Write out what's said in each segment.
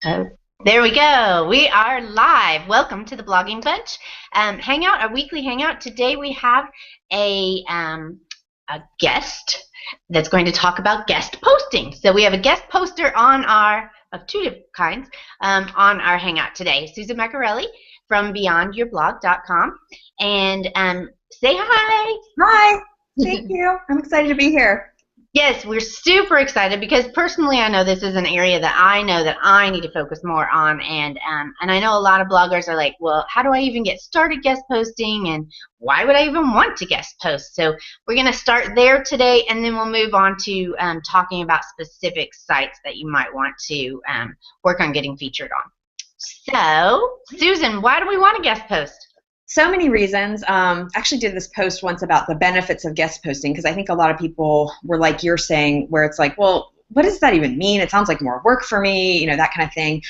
Oh, there we go. We are live. Welcome to the Blogging Bunch hangout, our weekly hangout. Today we have a guest that's going to talk about guest posting. So we have a guest poster on our of two different kinds on our hangout today. Susan Maccarelli from BeyondYourBlog.com, and say hi. Hi, thank you. I'm excited to be here. Yes, we're super excited because personally, I know this is an area that I know that I need to focus more on, and I know a lot of bloggers are like, well, how do I even get started guest posting, and why would I even want to guest post? So we're going to start there today, and then we'll move on to talking about specific sites that you might want to work on getting featured on. So, Susan, why do we want to guest post? So many reasons. I actually did this post once about the benefits of guest posting because I think a lot of people were like you're saying, where it's like, well, what does that even mean? It sounds like more work for me, that kind of thing.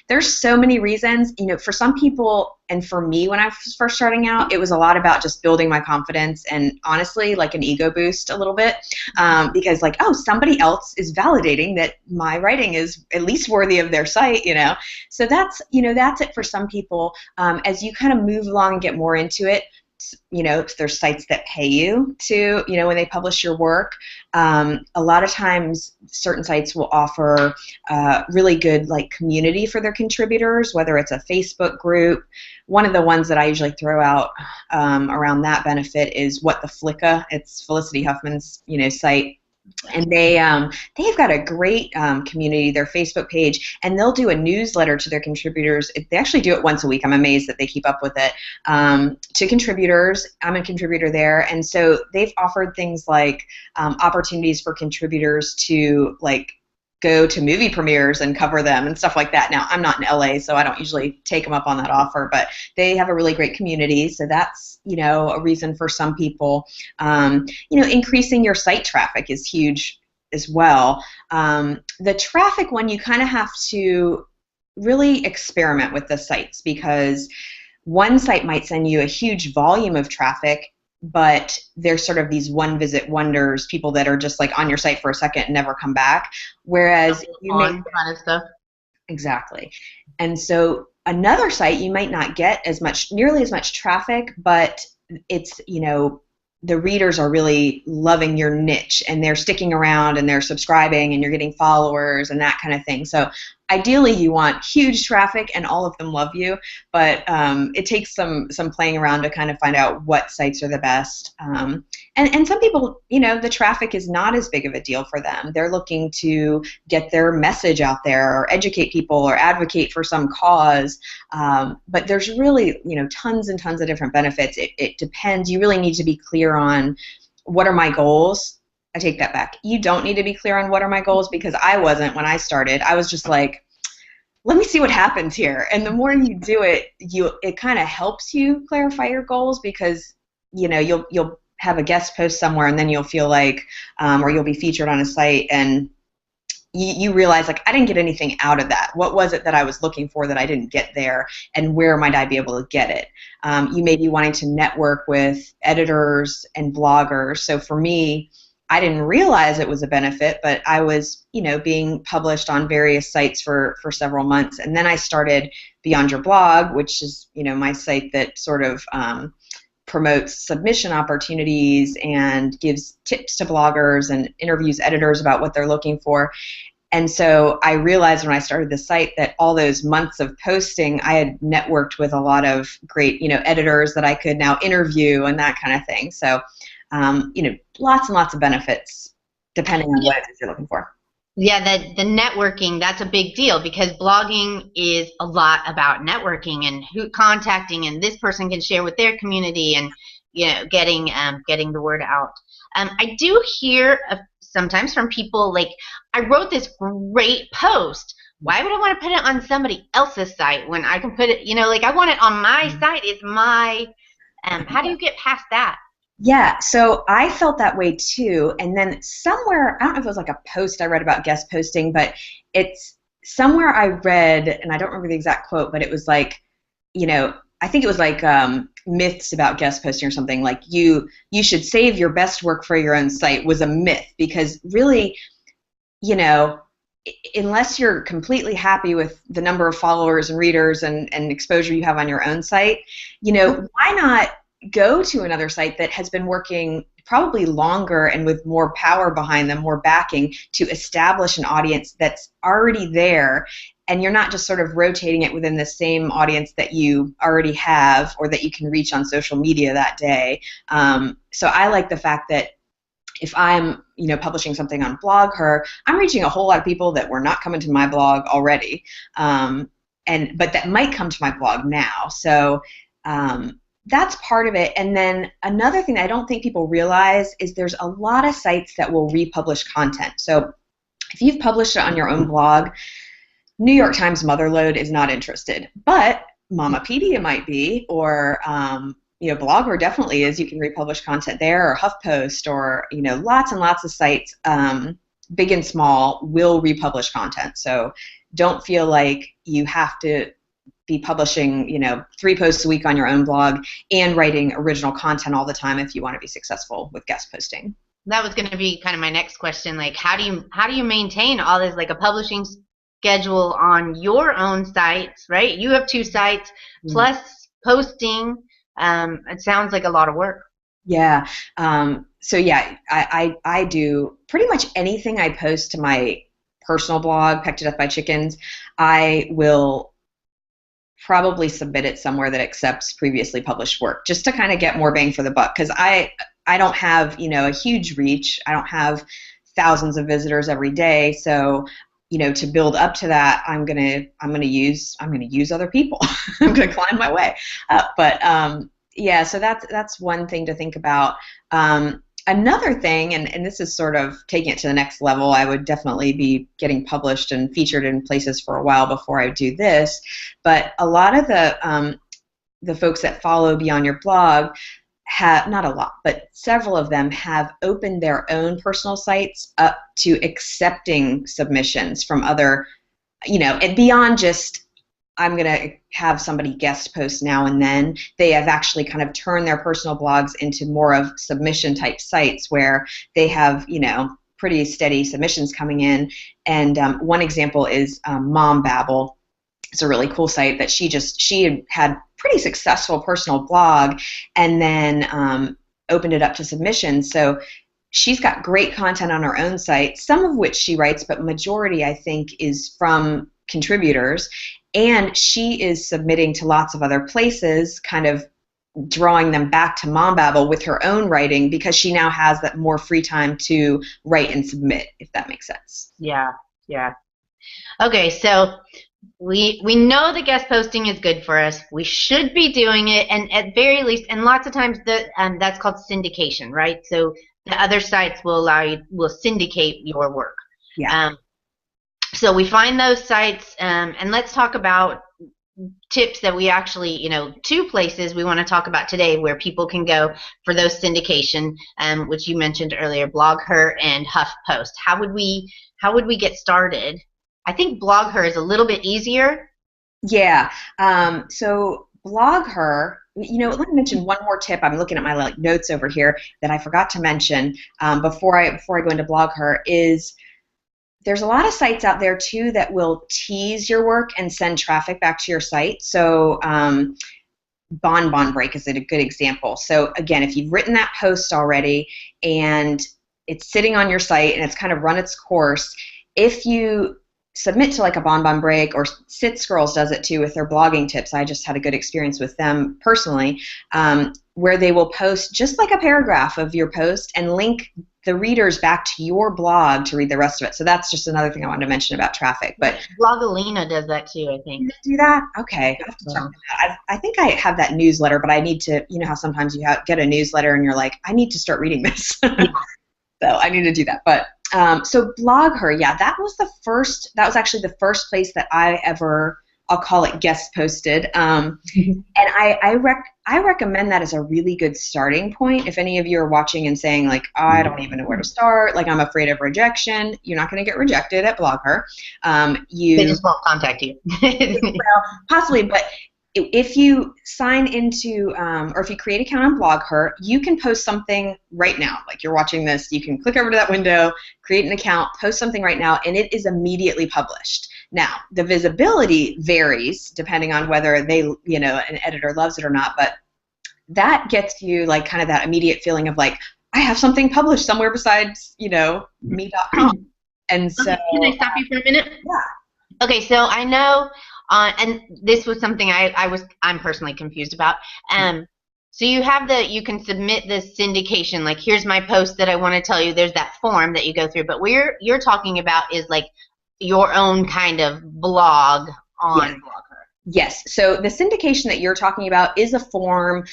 There's so many reasons. For some people, and for me when I was first starting out, it was a lot about just building my confidence and honestly like an ego boost a little bit because like, oh, somebody else is validating that my writing is at least worthy of their site. So that's it for some people. As you kind of move along and get more into it, there's sites that pay you to, when they publish your work. A lot of times certain sites will offer really good like community for their contributors, whether it's a Facebook group. One of the ones that I usually throw out around that benefit is What the Flicka. It's Felicity Huffman's, site. And they've got a great community, their Facebook page, and they'll do a newsletter to their contributors. They actually do it once a week. I'm amazed that they keep up with it. To contributors, I'm a contributor there, and so they've offered things like opportunities for contributors to like go to movie premieres and cover them and stuff like that. Now, I'm not in LA, so I don't usually take them up on that offer, but they have a really great community, so that's, a reason for some people. Increasing your site traffic is huge as well. The traffic one, you kind of have to really experiment with the sites because one site might send you a huge volume of traffic, but there's sort of these one-visit wonders, people that are just like on your site for a second and never come back. Whereas you may Kind of stuff. exactly, and so another site you might not get nearly as much traffic, but it's the readers are really loving your niche and they're sticking around and they're subscribing and you're getting followers and that kind of thing. So ideally you want huge traffic and all of them love you, but it takes some playing around to kind of find out what sites are the best. And some people, the traffic is not as big of a deal for them. They're looking to get their message out there or educate people or advocate for some cause. But there's really, tons and tons of different benefits. It depends. You really need to be clear on what are my goals. I take that back. You don't need to be clear on what are my goals because I wasn't when I started. I was just like, let me see what happens here. And the more you do it, it kind of helps you clarify your goals because you'll have a guest post somewhere and then you'll feel like, or you'll be featured on a site and you realize like I didn't get anything out of that. What was it that I was looking for that I didn't get there, and where might I be able to get it? You may be wanting to network with editors and bloggers. So for me, I didn't realize it was a benefit, but I was, being published on various sites for several months, and then I started Beyond Your Blog, which is, my site that sort of promotes submission opportunities and gives tips to bloggers and interviews editors about what they're looking for. And so I realized when I started the site that all those months of posting, I had networked with a lot of great, editors that I could now interview and that kind of thing. So, lots and lots of benefits depending on what it is you're looking for. Yeah, the networking, that's a big deal because blogging is a lot about networking and who contacting, and this person can share with their community and getting the word out. I do hear sometimes from people like, I wrote this great post. Why would I want to put it on somebody else's site when I can put it, like I want it on my site. It's my, how do you get past that? Yeah, so I felt that way too, and then somewhere, I don't know if it was like a post I read about guest posting, but it's somewhere I read, and I don't remember the exact quote, but it was like, I think it was like myths about guest posting or something, like you should save your best work for your own site was a myth, because really, unless you're completely happy with the number of followers and readers and exposure you have on your own site, why not go to another site that has been working probably longer and with more power behind them, more backing, to establish an audience that's already there, and you're not just sort of rotating it within the same audience that you already have or that you can reach on social media that day. So I like the fact that if I'm, publishing something on BlogHer, I'm reaching a whole lot of people that were not coming to my blog already, but that might come to my blog now. So that's part of it. And then another thing I don't think people realize is there's a lot of sites that will republish content. So if you've published it on your own blog, New York Times Motherlode is not interested, but Mamapedia might be, or BlogHer definitely is. You can republish content there, or HuffPost, or lots and lots of sites, big and small, will republish content. So don't feel like you have to be publishing 3 posts a week on your own blog and writing original content all the time if you want to be successful with guest posting. That was going to be kind of my next question. Like, how do you maintain all this, like a publishing schedule on your own sites, right? You have 2 sites plus posting. It sounds like a lot of work. Yeah. So yeah, I do pretty much anything I post to my personal blog, Pecked to Death by Chickens. I will probably submit it somewhere that accepts previously published work, just to kind of get more bang for the buck, because I don't have a huge reach. I don't have thousands of visitors every day, so to build up to that, I'm gonna use other people. I'm gonna climb my way up. But yeah, so that's one thing to think about. Another thing, and this is sort of taking it to the next level, I would definitely be getting published and featured in places for a while before I do this, but a lot of the folks that follow Beyond Your Blog have, not a lot, but several of them have opened their own personal sites up to accepting submissions from other, and beyond just, I'm going to have somebody guest post now and then. They have actually kind of turned their personal blogs into more of submission type sites where they have, pretty steady submissions coming in. And one example is Mom Babble. It's a really cool site that she had pretty successful personal blog and then opened it up to submissions. So she's got great content on her own site, some of which she writes, but majority, I think, is from contributors. And she is submitting to lots of other places, kind of drawing them back to Mom Babble with her own writing, because she now has that more free time to write and submit, if that makes sense. Yeah. Okay, so we know the guest posting is good for us. We should be doing it, and at very least, and lots of times that's called syndication, right? So the other sites will syndicate your work. Yeah. So we find those sites, and let's talk about tips that we actually, 2 places we want to talk about today where people can go for those syndication, which you mentioned earlier, BlogHer and HuffPost. How would we get started? I think BlogHer is a little bit easier. Yeah. So BlogHer, let me mention one more tip. I'm looking at my notes over here that I forgot to mention before I go into BlogHer is, there's a lot of sites out there too that will tease your work and send traffic back to your site. So Bon Break is a good example. So again, if you've written that post already and it's sitting on your site and it's kind of run its course, if you submit to like a Bon Break, or Sits Girls does it too with their blogging tips. I just had a good experience with them personally, where they will post just like a paragraph of your post and link the readers back to your blog to read the rest of it. So that's just another thing I wanted to mention about traffic. But Blogalina does that too, I think. Do that? Okay. I have to check that. I think I have that newsletter, but I need to, how sometimes you get a newsletter and you're like, I need to start reading this. So I need to do that. But so BlogHer, yeah, that was actually the first place that I ever, I'll call it guest posted. And I recommend that as a really good starting point. If any of you are watching and saying like, oh, I don't even know where to start, like I'm afraid of rejection, you're not going to get rejected at BlogHer. They just won't contact you. Well, possibly, but if you sign into, or if you create an account on BlogHer, you can post something right now. Like you're watching this, you can click over to that window, create an account, post something right now, and it is immediately published. Now, the visibility varies depending on whether they, an editor loves it or not, but that gets you like kind of that immediate feeling of like, I have something published somewhere besides, me.com. And so, can I stop you for a minute? Yeah. Okay, so I know, and this was something I'm personally confused about. So you can submit this syndication, like here's my post that I want to tell you. There's that form that you go through, but what you're talking about is like your own kind of blog on BlogHer. Yes. So the syndication that you're talking about is a form.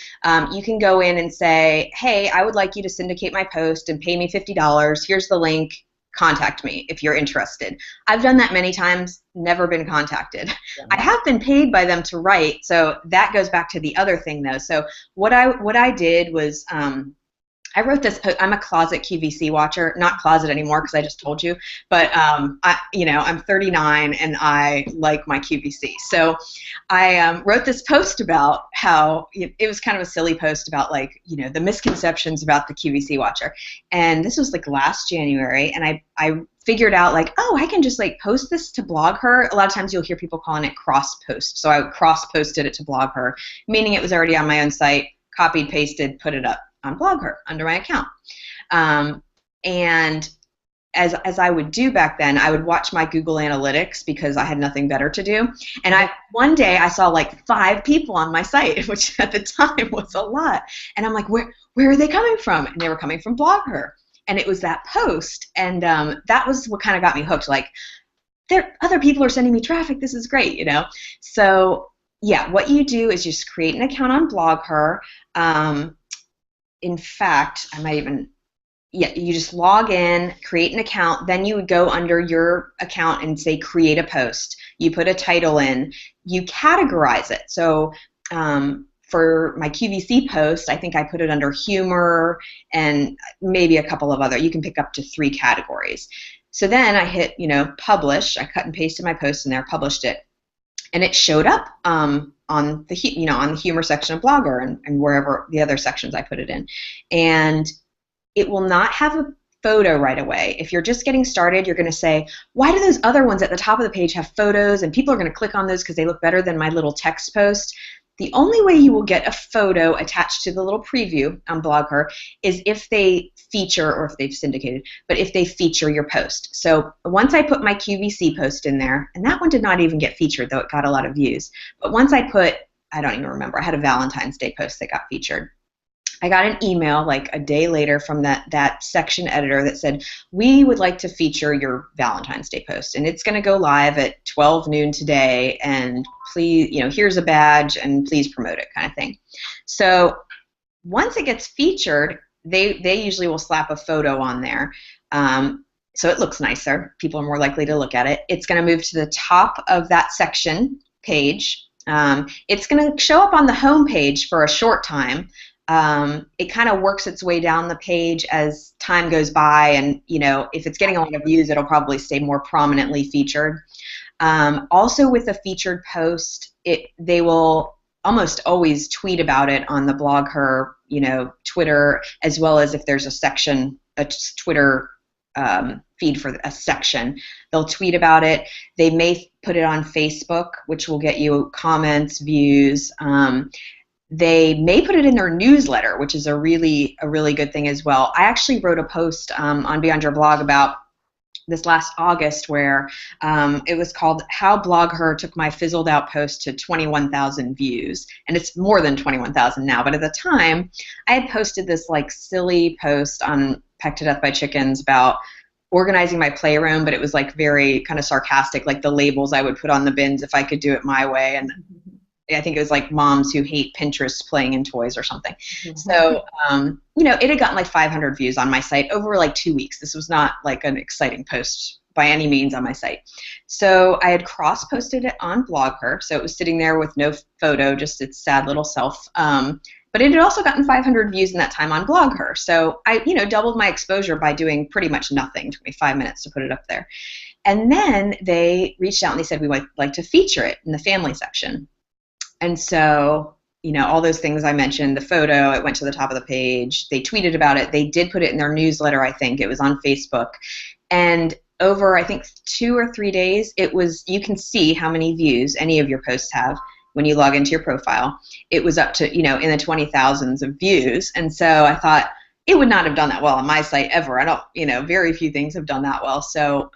You can go in and say, hey, I would like you to syndicate my post and pay me $50. Here's the link. Contact me if you're interested. I've done that many times, never been contacted. Yeah. I have been paid by them to write, so that goes back to the other thing though. So what I did was I wrote this post. I'm a closet QVC watcher, not closet anymore because I just told you, but I'm 39 and I like my QVC. So I wrote this post about how it was kind of a silly post about like, the misconceptions about the QVC watcher. And this was like last January, and I figured out like, oh, I can just like post this to BlogHer. A lot of times you'll hear people calling it cross post. So I cross posted it to BlogHer, meaning it was already on my own site, copied, pasted, put it up on BlogHer under my account. And as I would do back then, I would watch my Google Analytics because I had nothing better to do. And one day I saw like 5 people on my site, which at the time was a lot. And I'm like, where are they coming from? And they were coming from BlogHer. And it was that post. And that was what kind of got me hooked. Like, other people are sending me traffic. This is great, So yeah, what you do is just create an account on BlogHer. In fact, you just log in, create an account, then you would go under your account and say create a post. You put a title in, you categorize it. So for my QVC post, I think I put it under humor and maybe a couple of other. You can pick up to 3 categories. So then I hit, publish. I cut and pasted my post in there, published it, and it showed up on the humor section of BlogHer and wherever the other sections I put it in. And it will not have a photo right away. If you're just getting started, you're going to say, why do those other ones at the top of the page have photos and people are going to click on those because they look better than my little text post? The only way you will get a photo attached to the little preview on BlogHer is if they feature, or if they've syndicated, but if they feature your post. So once I put my QVC post in there, and that one did not even get featured, though it got a lot of views, but once I don't even remember, I had a Valentine's Day post that got featured. I got an email like a day later from that section editor that said, we would like to feature your Valentine's Day post, and it's going to go live at 12 noon today, and please, here's a badge, and please promote it, kind of thing. So once it gets featured, they usually will slap a photo on there. So it looks nicer. People are more likely to look at it. It's going to move to the top of that section page. It's going to show up on the home page for a short time. It kind of works its way down the page as time goes by, and if it's getting a lot of views, it'll probably stay more prominently featured. Also with a featured post, they will almost always tweet about it on the BlogHer, Twitter, as well as if there's a Twitter feed for a section, they'll tweet about it. They may put it on Facebook, which will get you comments, views. They may put it in their newsletter, which is a really good thing as well. I actually wrote a post on Beyond Your Blog about this last August where it was called How BlogHer Took My Fizzled Out Post to 21,000 Views. And it's more than 21,000 now, but at the time I had posted this like silly post on Pecked to Death by Chickens about organizing my playroom, but it was like very kind of sarcastic, like the labels I would put on the bins if I could do it my way. And I think it was like moms who hate Pinterest playing in toys or something. Mm-hmm. So, it had gotten like 500 views on my site over like 2 weeks. This was not like an exciting post by any means on my site. So I had cross-posted it on BlogHer. So it was sitting there with no photo, just its sad little self. But it had also gotten 500 views in that time on BlogHer. So I, doubled my exposure by doing pretty much nothing. It took me 5 minutes to put it up there. And then they reached out and they said, we would like to feature it in the family section. And so, all those things I mentioned, the photo, it went to the top of the page. They tweeted about it. They did put it in their newsletter, I think. It was on Facebook. And over, I think, 2 or 3 days, you can see how many views any of your posts have when you log into your profile. It was up to, in the 20,000s of views. And so I thought it would not have done that well on my site ever. I don't, very few things have done that well. So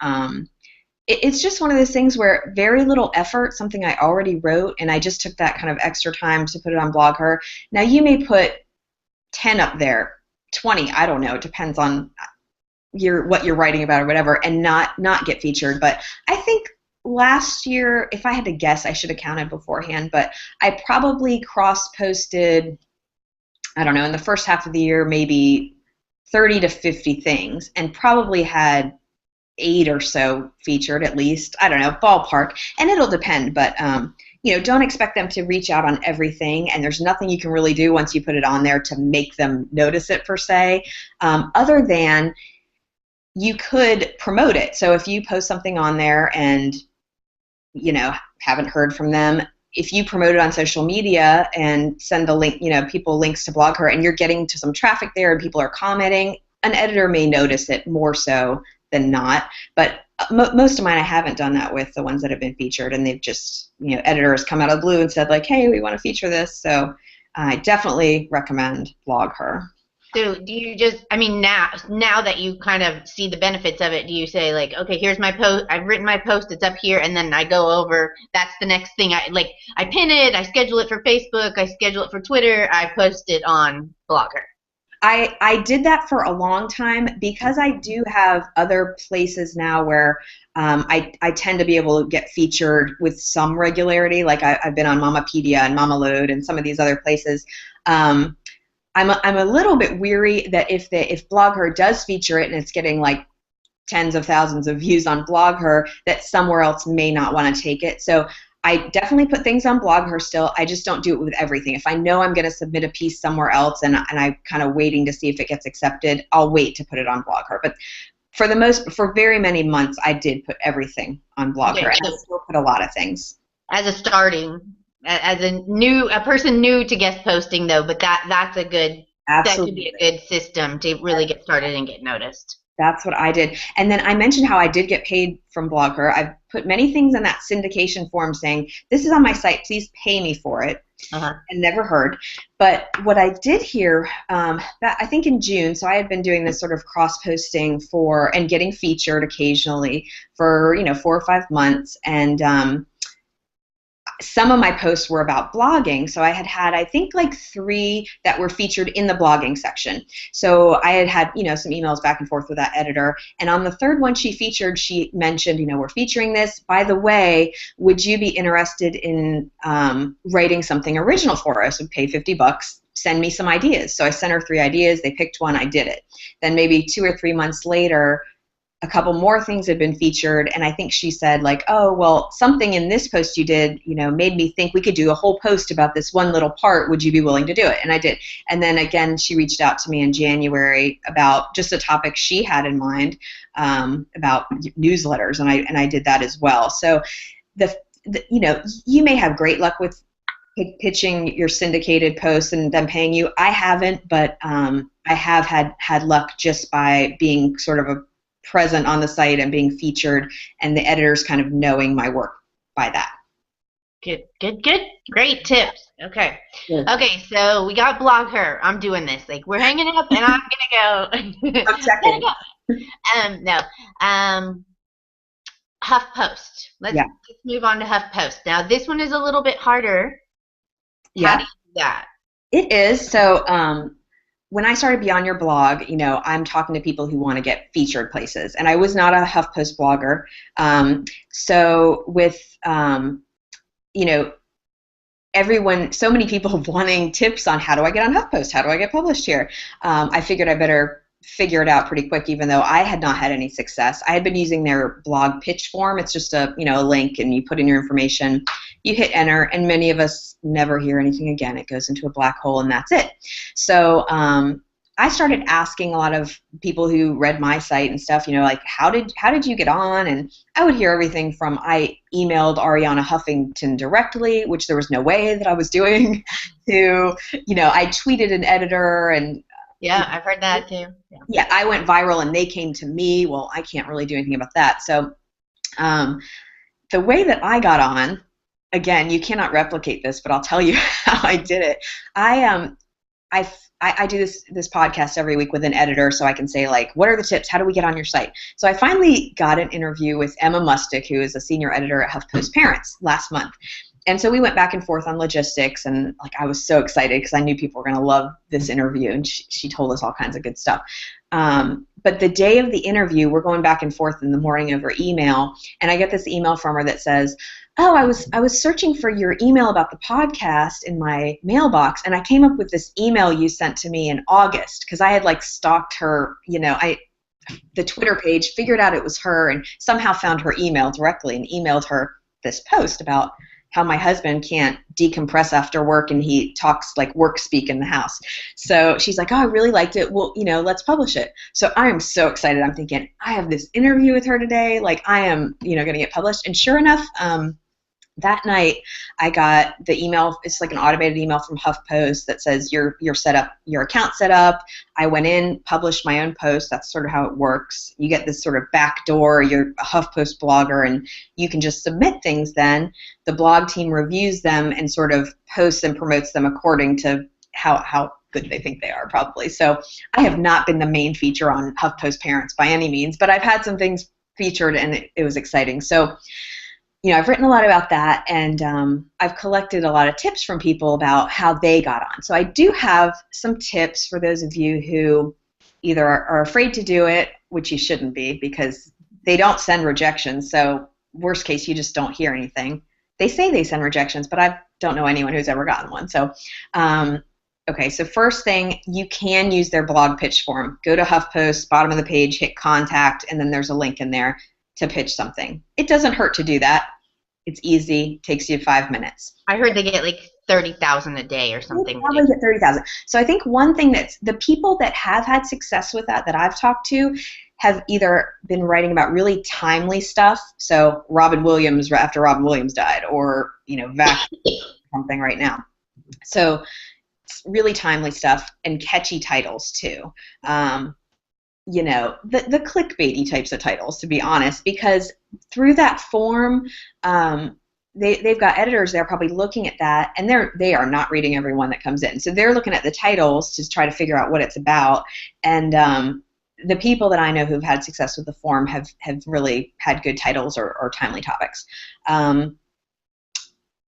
it's just one of those things where very little effort, something I already wrote, and I just took that kind of extra time to put it on BlogHer. Now, you may put 10 up there, 20, I don't know, it depends on what you're writing about or whatever, and not get featured. But I think last year, if I had to guess, I should have counted beforehand, but I probably cross-posted, I don't know, in the first half of the year, maybe 30 to 50 things, and probably had 8 or so featured at least. I don't know, ballpark, and it'll depend, but don't expect them to reach out on everything, and there's nothing you can really do once you put it on there to make them notice it per se, other than you could promote it. So if you post something on there and haven't heard from them, if you promote it on social media and send the link, people links to BlogHer, and you're getting to some traffic there and people are commenting, an editor may notice it more so than not. But most of mine I haven't done that with, the ones that have been featured, and they've just, editors come out of the blue and said like, hey, we want to feature this. So I definitely recommend BlogHer. So do you just, now that you kind of see the benefits of it, do you say like, okay, here's my post, I've written my post, it's up here, and then I go over, that's the next thing, I pin it, I schedule it for Facebook, I schedule it for Twitter, I post it on BlogHer. I did that for a long time because I do have other places now where I tend to be able to get featured with some regularity. Like I've been on Mamapedia and Mamaload and some of these other places. I'm a little bit weary that if BlogHer does feature it and it's getting like tens of thousands of views on BlogHer, that somewhere else may not want to take it. So I definitely put things on BlogHer still. I just don't do it with everything. If I know I'm going to submit a piece somewhere else and I'm kind of waiting to see if it gets accepted, I'll wait to put it on BlogHer. But for very many months, I did put everything on BlogHer, and I still put a lot of things. As a person new to guest posting though, but that's a good, absolutely, that could be a good system to really get started and get noticed. That's what I did. And then I mentioned how I did get paid from BlogHer. I've put many things in that syndication form saying, this is on my site, please pay me for it. And never heard. But what I did here, I think in June, so I had been doing this sort of cross-posting and getting featured occasionally for 4 or 5 months, and some of my posts were about blogging, so I had I think like 3 that were featured in the blogging section. So I had some emails back and forth with that editor, and on the 3rd one she featured, she mentioned, we're featuring this. By the way, would you be interested in writing something original for us? Would pay $50. Send me some ideas. So I sent her 3 ideas. They picked one. I did it. Then maybe 2 or 3 months later, a couple more things had been featured, and I think she said like, oh, well, something in this post you did, made me think we could do a whole post about this one little part. Would you be willing to do it? And I did. And then again, she reached out to me in January about just a topic she had in mind, about newsletters, and I did that as well. So you may have great luck with pitching your syndicated posts and them paying you. I haven't, but I have had luck just by being sort of a present on the site and being featured, and the editors kind of knowing my work by that. Good. Great tips. Okay. Yeah. Okay, so we got BlogHer. I'm doing this. Like, we're hanging up, and I'm gonna go. I'm checking. HuffPost. Let's move on to HuffPost. Now, this one is a little bit harder. Yeah. How do you do that? It is. So, when I started Beyond Your Blog, I'm talking to people who want to get featured places, and I was not a HuffPost blogger. So with, so many people wanting tips on how do I get on HuffPost, how do I get published here, I figured I better figure it out pretty quick, even though I had not had any success. I had been using their blog pitch form. It's just a link, and you put in your information, you hit enter, and many of us never hear anything again. It goes into a black hole, and that's it. So I started asking a lot of people who read my site and stuff, like how did you get on? And I would hear everything from I emailed Ariana Huffington directly, which there was no way that I was doing, to I tweeted an editor and yeah, I've heard that too. Yeah, I went viral and they came to me. Well, I can't really do anything about that. So the way that I got on, again, you cannot replicate this, but I'll tell you how I did it. I do this podcast every week with an editor, so I can say, like, what are the tips? How do we get on your site? So I finally got an interview with Emma Mustick, who is a senior editor at HuffPost Parents, last month. And so we went back and forth on logistics, and like I was so excited because I knew people were going to love this interview, and she told us all kinds of good stuff. But the day of the interview, we're going back and forth in the morning over email, and I get this email from her that says, "Oh, I was searching for your email about the podcast in my mailbox, and I came up with this email you sent to me in August," because I had like stalked her, the Twitter page, figured out it was her, and somehow found her email directly and emailed her this post about how my husband can't decompress after work and he talks like work speak in the house. So she's like, "Oh, I really liked it. Well, let's publish it." So I am so excited. I'm thinking, I have this interview with her today. Like I am, going to get published. And sure enough, that night I got the email. It's like an automated email from HuffPost that says your account set up. I went in, published my own post. That's sort of how it works. You get this sort of back door. You're a HuffPost blogger, and you can just submit things. Then the blog team reviews them and sort of posts and promotes them according to how good they think they are, probably. So I have not been the main feature on HuffPost Parents by any means, but I've had some things featured, and it was exciting. So I've written a lot about that, and I've collected a lot of tips from people about how they got on. So I do have some tips for those of you who either are afraid to do it, which you shouldn't be because they don't send rejections. So worst case, you just don't hear anything. They say they send rejections, but I don't know anyone who's ever gotten one. So, okay, so first thing, you can use their blog pitch form. Go to HuffPost, bottom of the page, hit contact, and then there's a link in there to pitch something. It doesn't hurt to do that. It's easy. Takes you 5 minutes. I heard they get like 30,000 a day or something. Probably get 30,000. So I think one thing that's the people that have had success with that I've talked to have either been writing about really timely stuff. So Robin Williams after Robin Williams died, or something right now. So it's really timely stuff and catchy titles too. The clickbaity types of titles, to be honest, because through that form, they've got editors there probably looking at that, and they are not reading every one that comes in. So they're looking at the titles to try to figure out what it's about, and the people that I know who've had success with the form have really had good titles or timely topics.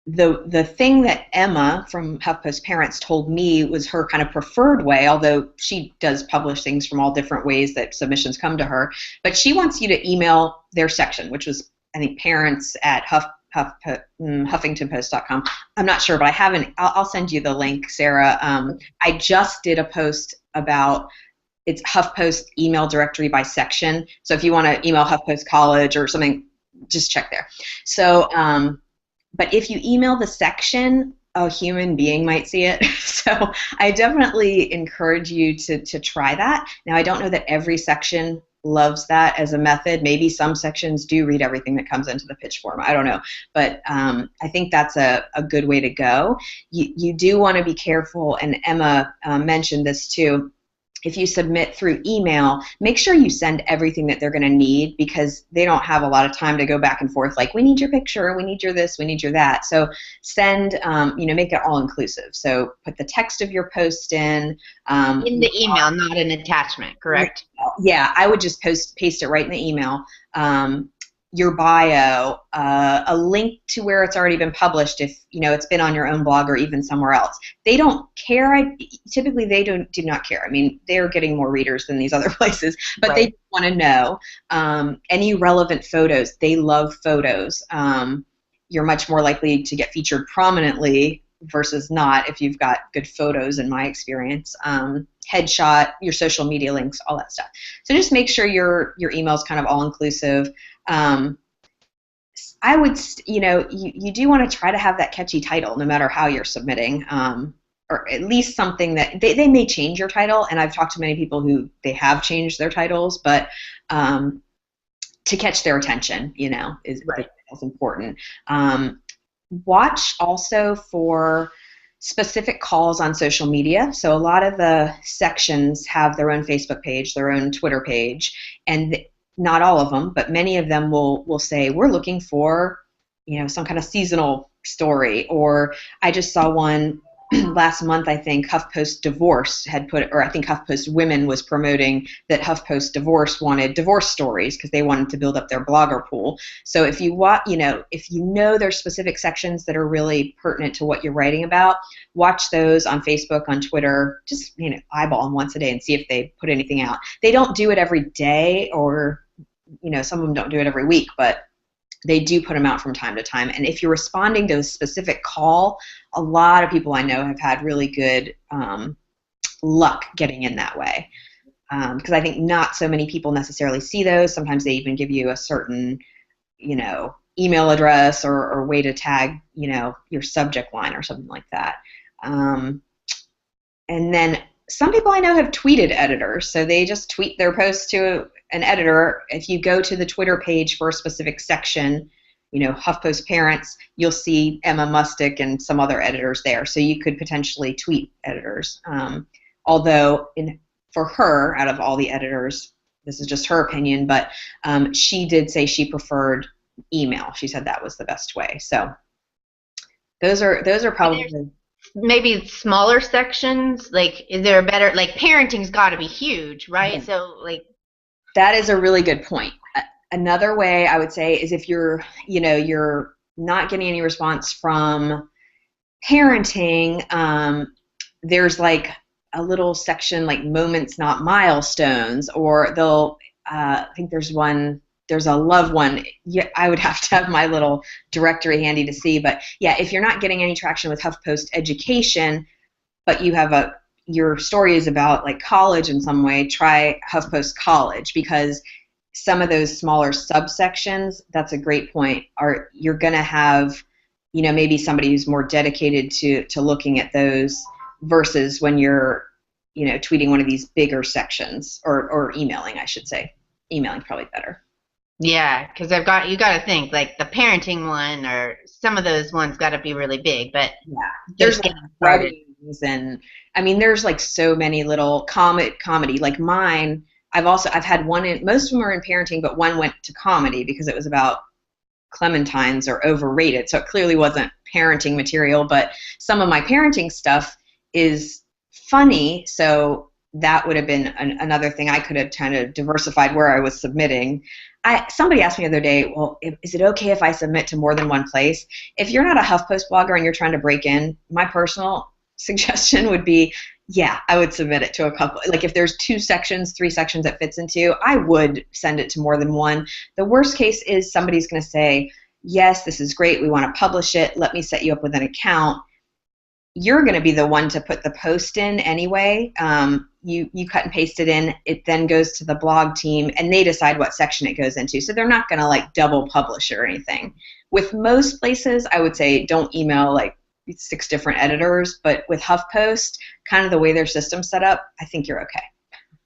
The thing that Emma from HuffPost Parents told me was her kind of preferred way, although she does publish things from all different ways that submissions come to her, but she wants you to email their section, which was, I think, parents@huffingtonpost.com. I'm not sure, but I haven't. I'll send you the link, Sarah. I just did a post about it's HuffPost email directory by section. So if you want to email HuffPost College or something, just check there. So, but if you email the section, a human being might see it. So I definitely encourage you to try that. Now, I don't know that every section loves that as a method. Maybe some sections do read everything that comes into the pitch form. I don't know. But I think that's a good way to go. You do want to be careful, and Emma mentioned this too. If you submit through email, make sure you send everything that they're going to need, because they don't have a lot of time to go back and forth like, we need your picture, we need your this, we need your that. So send, make it all inclusive. So put the text of your post in the email, not an attachment, correct? Yeah, I would just paste it right in the email. Your bio, a link to where it's already been published if it's been on your own blog or even somewhere else. They don't care. Typically, they do not care. I mean, they're getting more readers than these other places, but right. They want to know any relevant photos. They love photos. You're much more likely to get featured prominently versus not if you've got good photos, in my experience. Headshot, your social media links, all that stuff. So just make sure your email is kind of all inclusive. I would, you do want to try to have that catchy title no matter how you're submitting, or at least something that they may change your title. And I've talked to many people who they have changed their titles, but to catch their attention, is important. Watch also for specific calls on social media. So a lot of the sections have their own Facebook page, their own Twitter page, and not all of them, but many of them will say, we're looking for, some kind of seasonal story. Or I just saw one last month, I think HuffPost Divorce had put, or I think HuffPost Women was promoting that HuffPost Divorce wanted divorce stories because they wanted to build up their blogger pool. So if you want, if there's specific sections that are really pertinent to what you're writing about, watch those on Facebook, on Twitter, just, eyeball them once a day and see if they put anything out. They don't do it every day, or, some of them don't do it every week, but they do put them out from time to time. And if you're responding to a specific call, a lot of people I know have had really good luck getting in that way. Because I think not so many people necessarily see those. Sometimes they even give you a certain, email address or way to tag, your subject line or something like that. And then some people I know have tweeted editors. So they just tweet their posts to an editor. If you go to the Twitter page for a specific section, HuffPost Parents, you'll see Emma Mustick and some other editors there. So you could potentially tweet editors. Although for her, out of all the editors, this is just her opinion, but she did say she preferred email. She said that was the best way. So those are probably maybe smaller sections. Like, is there a better, like, parenting's got to be huge, right? Yeah. So like, that is a really good point. Another way I would say is if you're not getting any response from parenting, there's like a little section like moments, not milestones, or they'll, I think there's a love one. Yeah, I would have to have my little directory handy to see, but yeah, if you're not getting any traction with HuffPost Education, but you have your story is about like college in some way, try HuffPost College, because some of those smaller subsections, that's a great point, you're going to have, maybe somebody who's more dedicated to looking at those versus when you're, tweeting one of these bigger sections or emailing, I should say. Emailing's probably better. Yeah, because you got to think like the parenting one or some of those ones got to be really big, but yeah, there's like weddings and there's like so many little comedy like mine. I've had one most of them are in parenting, but one went to comedy because it was about clementines are overrated, so it clearly wasn't parenting material, but some of my parenting stuff is funny, so that would have been another thing I could have kind of diversified where I was submitting. Somebody asked me the other day, well, is it okay if I submit to more than one place? If you're not a HuffPost blogger and you're trying to break in, my personal suggestion would be, yeah, I would submit it to a couple. Like if there's 2 sections, 3 sections that fits into, I would send it to more than one. The worst case is somebody's going to say, yes, this is great, we want to publish it, let me set you up with an account. You're going to be the one to put the post in anyway. You cut and paste it in. It then goes to the blog team, and they decide what section it goes into. So they're not going to like double publish or anything. With most places, I would say don't email like 6 different editors. But with HuffPost, kind of the way their system's set up, I think you're okay.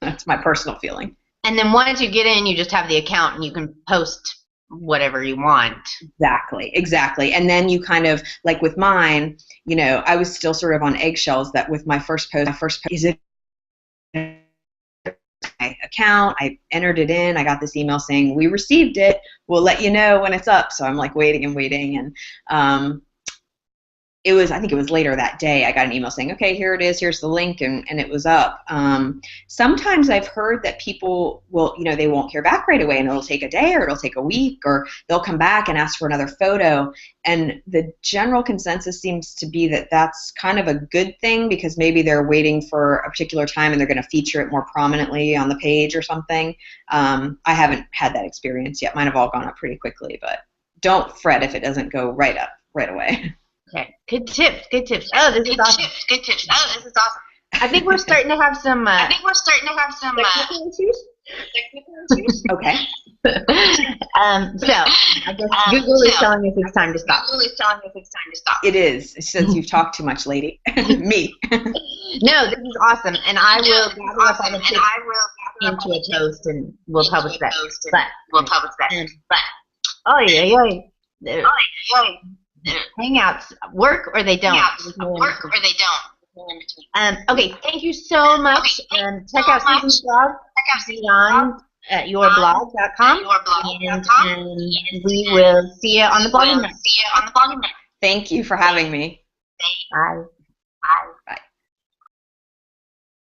That's my personal feeling. And then once you get in, you just have the account, and you can post whatever you want. Exactly. And then you kind of, like with mine, I was still sort of on eggshells that with my first post, is it my account? I entered it in. I got this email saying, we received it. We'll let you know when it's up. So I'm like waiting. And I think it was later that day, I got an email saying, okay, here it is, here's the link, and it was up. Sometimes I've heard that people will, they won't hear back right away, and it'll take a day, or it'll take a week, or they'll come back and ask for another photo. And the general consensus seems to be that that's kind of a good thing, because maybe they're waiting for a particular time and they're going to feature it more prominently on the page or something. I haven't had that experience yet. Mine have all gone up pretty quickly, but don't fret if it doesn't go right up right away. Okay, good tips. Oh, this is awesome. Good tips. Oh, this is awesome. I think we're starting to have some. Technical issues. Okay. So I guess Google is telling us it's time to stop. It is. It says you've talked too much, lady. Me. No, this is awesome, and I will gather up all the tips into a post, and we'll publish that. But oh yeah. Hangouts work or they don't. Okay, thank you so much. Check out Susan's blog, beyond at yourblog.com, and we will see you on the blogging net. Thank you for having me. Bye.